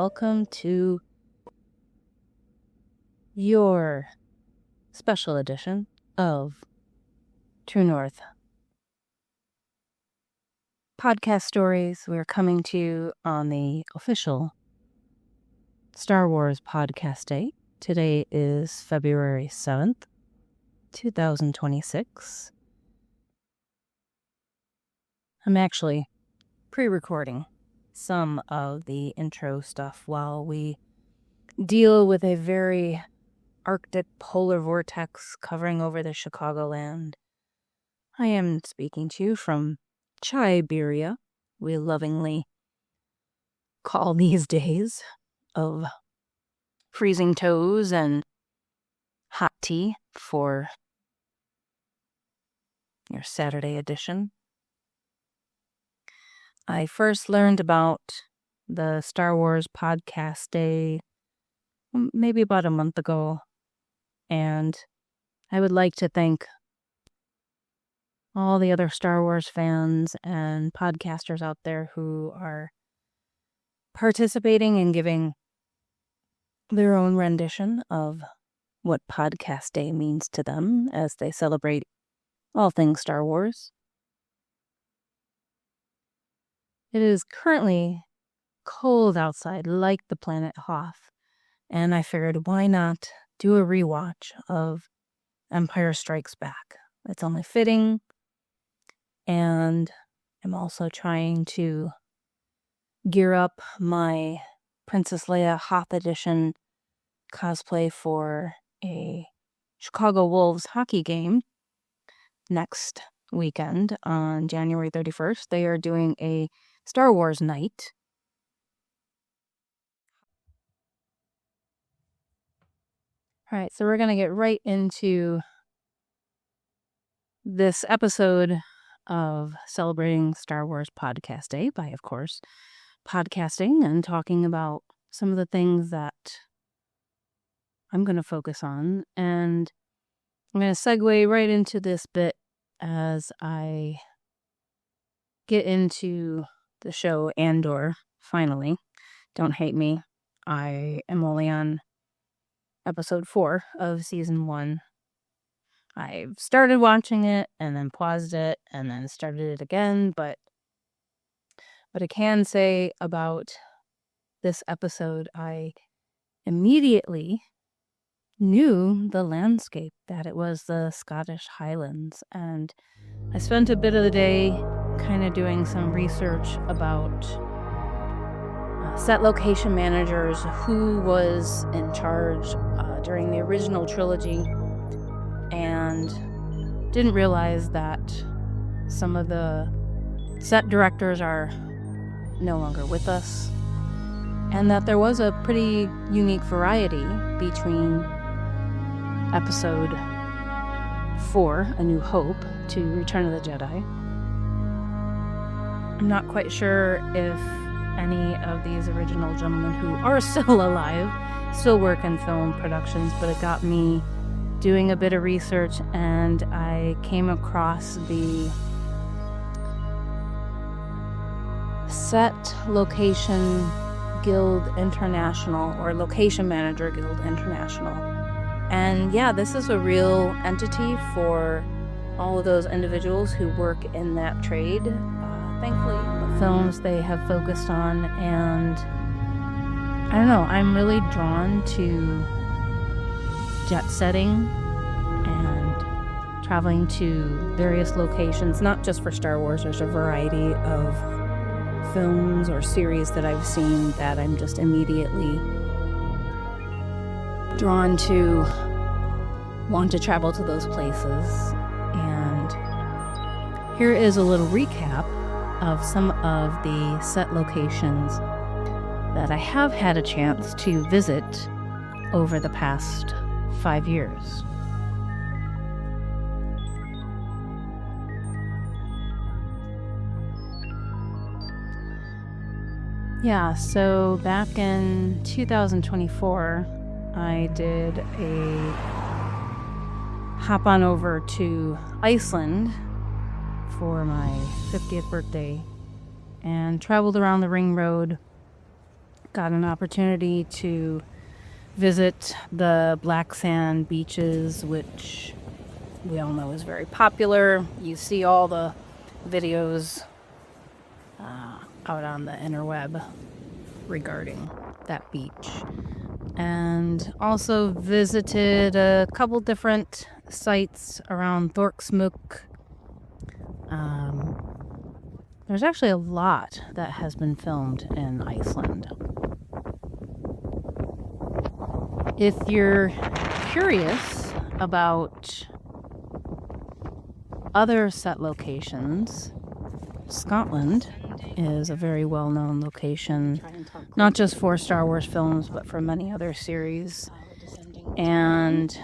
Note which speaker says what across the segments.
Speaker 1: welcome to your special edition of True North podcast stories. We're coming to you on the official Star Wars podcast day. Today is February 7th, 2026. I'm actually pre-recording some of the intro stuff while we deal with a very Arctic polar vortex covering over the Chicagoland. I am speaking to you from Chiberia, we lovingly call these days of freezing toes and hot tea for your Saturday edition. I first learned about the Star Wars podcast day maybe about a month ago, and I would like to thank all the other Star Wars fans and podcasters out there who are participating and giving their own rendition of what podcast day means to them as they celebrate all things Star Wars. It is currently cold outside, like the planet Hoth, and I figured why not do a rewatch of Empire Strikes Back. It's only fitting, and I'm also trying to gear up my Princess Leia Hoth edition cosplay for a Chicago Wolves hockey game next weekend on January 31st. They are doing a Star Wars night. All right, so we're going to get right into this episode of celebrating Star Wars Podcast Day by, of course, podcasting and talking about some of the things that I'm going to focus on. And I'm going to segue right into this bit as I get into the show Andor, finally. Don't hate me. I am only on episode 4 of season 1. I've started watching it and then paused it and then started it again, but what I can say about this episode, I immediately knew the landscape, that it was the Scottish Highlands, and I spent a bit of the day kind of doing some research about set location managers, who was in charge during the original trilogy, and didn't realize that some of the set directors are no longer with us, and that there was a pretty unique variety between episode 4, A New Hope, to Return of the Jedi. I'm not quite sure if any of these original gentlemen who are still alive still work in film productions, but it got me doing a bit of research, and I came across the Set Location Guild International, or Location Manager Guild International. And yeah, this is a real entity for all of those individuals who work in that trade. Thankfully, the films they have focused on, and I don't know, I'm really drawn to jet setting and traveling to various locations, not just for Star Wars. There's a variety of films or series that I've seen that I'm just immediately drawn to want to travel to those places. And here is a little recap of some of the set locations that I have had a chance to visit over the past 5 years. Yeah, so back in 2024, I did a hop on over to Iceland for my 50th birthday and traveled around the Ring Road got an opportunity to visit the black sand beaches, which we all know is very popular. You see all the videos out on the interweb regarding that beach. And also visited a couple different sites around Þórsmörk. There's actually a lot that has been filmed in Iceland. If you're curious about other set locations, Scotland is a very well-known location, not just for Star Wars films, but for many other series. And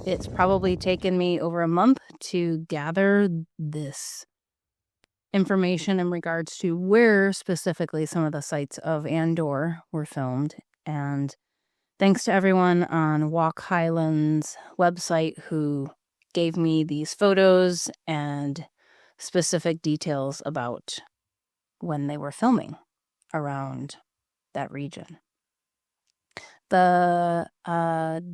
Speaker 1: it's probably taken me over a month to gather this information in regards to where specifically some of the sites of Andor were filmed. And thanks to everyone on Walk Highland's website who gave me these photos and specific details about when they were filming around that region. The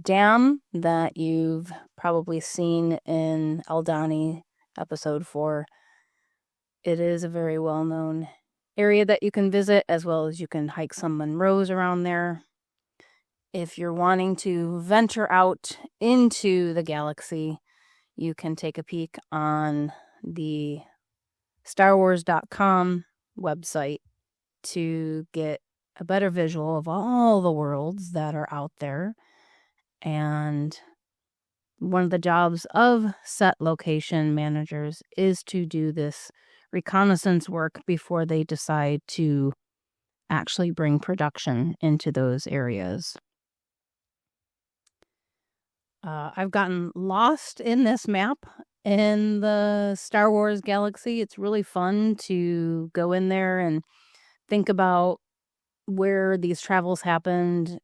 Speaker 1: dam that you've probably seen in Aldhani episode 4, it is a very well-known area that you can visit, as well as you can hike some Munros around there. If you're wanting to venture out into the galaxy, you can take a peek on the StarWars.com website to get a better visual of all the worlds that are out there. And one of the jobs of set location managers is to do this reconnaissance work before they decide to actually bring production into those areas. I've gotten lost in this map in the Star Wars galaxy. It's really fun to go in there and think about where these travels happened.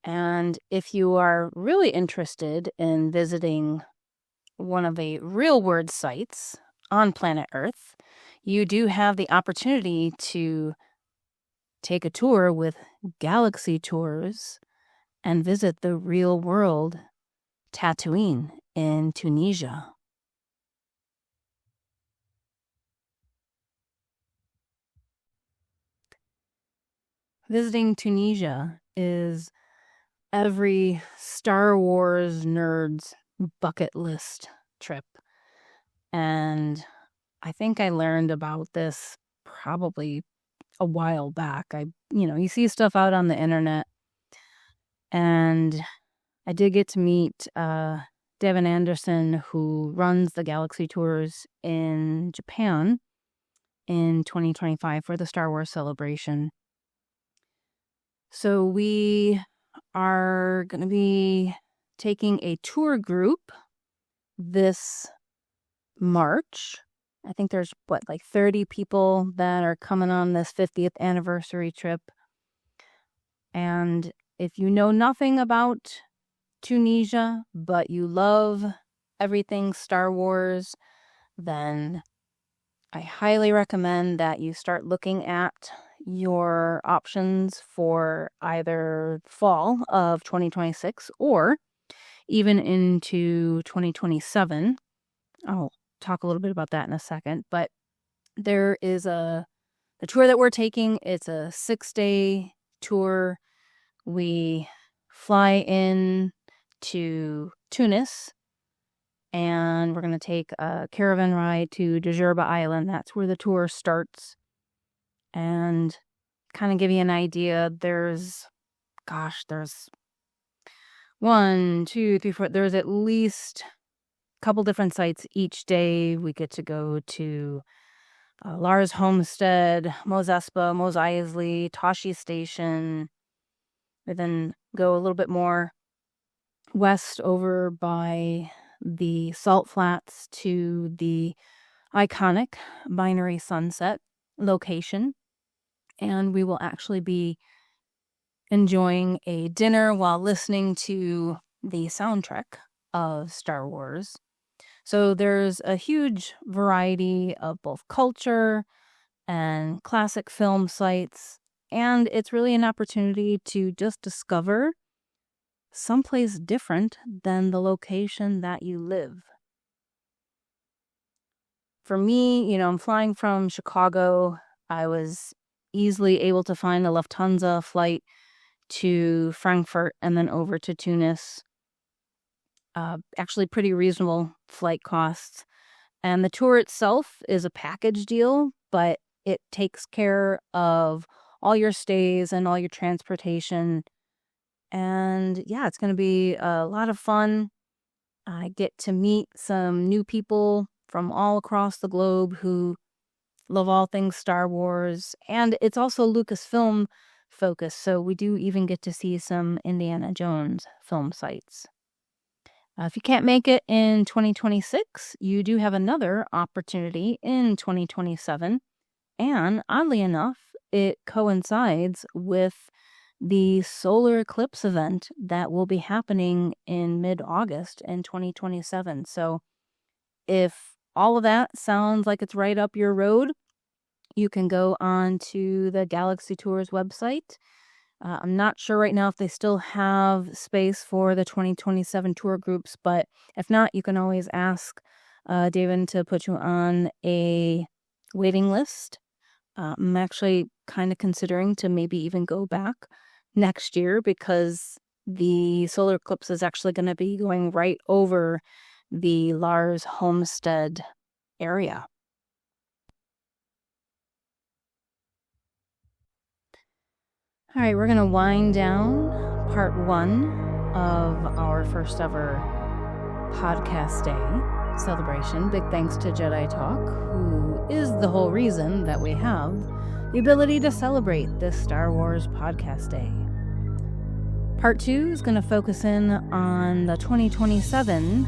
Speaker 1: And if you are really interested in visiting one of the real world sites on planet Earth, you do have the opportunity to take a tour with Galaxy Tours and visit the real world Tatooine in Tunisia. Visiting Tunisia is every Star Wars nerd's bucket list trip. And I think I learned about this probably a while back. You see stuff out on the internet. And I did get to meet Devin Anderson, who runs the Galaxy Tours in Japan in 2025 for the Star Wars celebration. So we are going to be taking a tour group this March. I think there's 30 people that are coming on this 50th anniversary trip. And if you know nothing about Tunisia, but you love everything Star Wars, then I highly recommend that you start looking at your options for either fall of 2026 or even into 2027. I'll talk a little bit about that in a second, but there is the tour that we're taking. It's a 6-day tour. We fly in to Tunis, and we're going to take a caravan ride to Djerba Island. That's where the tour starts. And kind of give you an idea, there's 1, 2, 3, 4, there's at least a couple different sites each day. We get to go to Lars Homestead, Mos Espa, Mos Eisley, Tosche Station. We then go a little bit more west over by the Salt Flats to the iconic Binary Sunset location. And we will actually be enjoying a dinner while listening to the soundtrack of Star Wars. So there's a huge variety of both culture and classic film sites. And it's really an opportunity to just discover someplace different than the location that you live. For me, I'm flying from Chicago. I was easily able to find a Lufthansa flight to Frankfurt and then over to Tunis. Actually pretty reasonable flight costs. And the tour itself is a package deal, but it takes care of all your stays and all your transportation. And yeah, it's going to be a lot of fun. I get to meet some new people from all across the globe who love all things Star Wars. And it's also Lucasfilm focused, so we do even get to see some Indiana Jones film sites. If you can't make it in 2026, you do have another opportunity in 2027. And oddly enough, it coincides with the solar eclipse event that will be happening in mid-August in 2027. So if all of that sounds like it's right up your road, you can go on to the Galaxy Tours website. I'm not sure right now if they still have space for the 2027 tour groups, but if not, you can always ask David to put you on a waiting list. I'm actually kind of considering to maybe even go back next year because the solar eclipse is actually going to be going right over the Lars Homestead area. All right, we're going to wind down part 1 of our first ever podcast day celebration. Big thanks to Jedi Talk, who is the whole reason that we have the ability to celebrate this Star Wars podcast day. Part 2 is going to focus in on the 2027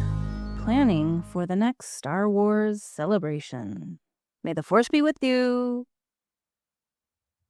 Speaker 1: planning for the next Star Wars celebration. May the Force be with you.